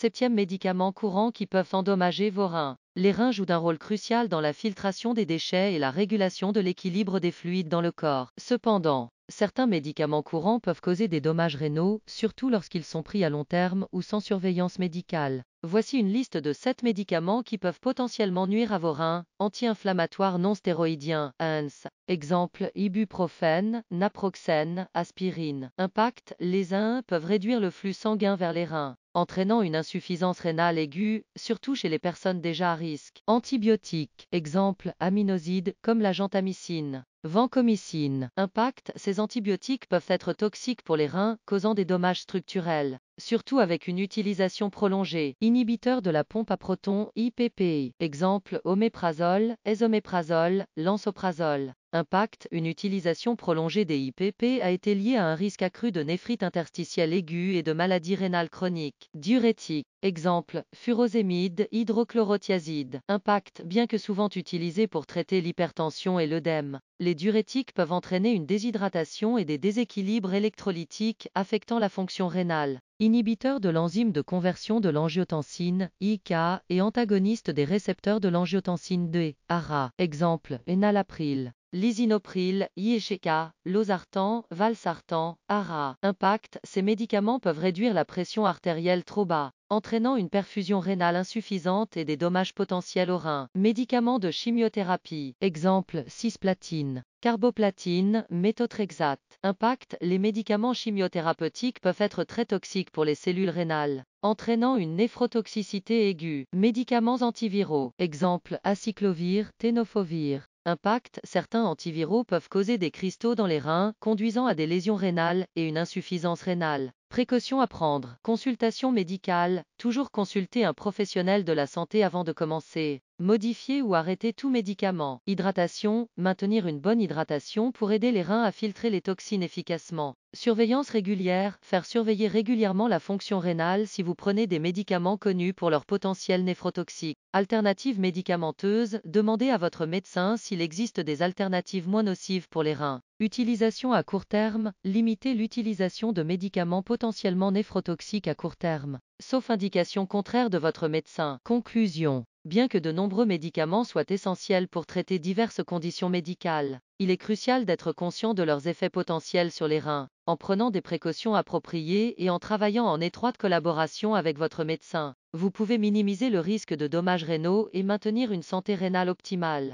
7e médicaments courants qui peuvent endommager vos reins. Les reins jouent un rôle crucial dans la filtration des déchets et la régulation de l'équilibre des fluides dans le corps. Cependant, certains médicaments courants peuvent causer des dommages rénaux, surtout lorsqu'ils sont pris à long terme ou sans surveillance médicale. Voici une liste de 7 médicaments qui peuvent potentiellement nuire à vos reins. Anti-inflammatoires non stéroïdiens, ANS. Exemple, ibuprofène, naproxène, aspirine. Impact, les ANS peuvent réduire le flux sanguin vers les reins, entraînant une insuffisance rénale aiguë, surtout chez les personnes déjà à risque. Antibiotiques, exemple, aminosides, comme la gentamicine. Vancomycine. Impact, ces antibiotiques peuvent être toxiques pour les reins, causant des dommages structurels, surtout avec une utilisation prolongée. Inhibiteur de la pompe à protons, IPP. Exemple, oméprazole, esoméprazole, lansoprazole. Impact, une utilisation prolongée des IPP a été liée à un risque accru de néphrite interstitielle aiguë et de maladies rénales chroniques. Diurétiques. Exemple, furosémide, hydrochlorothiazide. Impact, bien que souvent utilisé pour traiter l'hypertension et l'œdème, les diurétiques peuvent entraîner une déshydratation et des déséquilibres électrolytiques affectant la fonction rénale. Inhibiteur de l'enzyme de conversion de l'angiotensine, IK, et antagoniste des récepteurs de l'angiotensine II, ARA. Exemple, enalapril, lisinopril, IECK, losartan, valsartan, ARA. Impact, ces médicaments peuvent réduire la pression artérielle trop bas, entraînant une perfusion rénale insuffisante et des dommages potentiels aux reins. Médicaments de chimiothérapie. Exemple, cisplatine, carboplatine, méthotrexate. Impact, les médicaments chimiothérapeutiques peuvent être très toxiques pour les cellules rénales, entraînant une néphrotoxicité aiguë. Médicaments antiviraux. Exemple, acyclovir, tenofovir. Impact, certains antiviraux peuvent causer des cristaux dans les reins, conduisant à des lésions rénales et une insuffisance rénale. Précautions à prendre. Consultation médicale. Toujours consulter un professionnel de la santé avant de commencer. Modifier ou arrêter tout médicament. Hydratation. Maintenir une bonne hydratation pour aider les reins à filtrer les toxines efficacement. Surveillance régulière. Faire surveiller régulièrement la fonction rénale si vous prenez des médicaments connus pour leur potentiel néphrotoxique. Alternatives médicamenteuses. Demandez à votre médecin s'il existe des alternatives moins nocives pour les reins. Utilisation à court terme. Limitez l'utilisation de médicaments potentiellement néphrotoxiques à court terme, sauf indication contraire de votre médecin. Conclusion. Bien que de nombreux médicaments soient essentiels pour traiter diverses conditions médicales, il est crucial d'être conscient de leurs effets potentiels sur les reins, en prenant des précautions appropriées et en travaillant en étroite collaboration avec votre médecin. Vous pouvez minimiser le risque de dommages rénaux et maintenir une santé rénale optimale.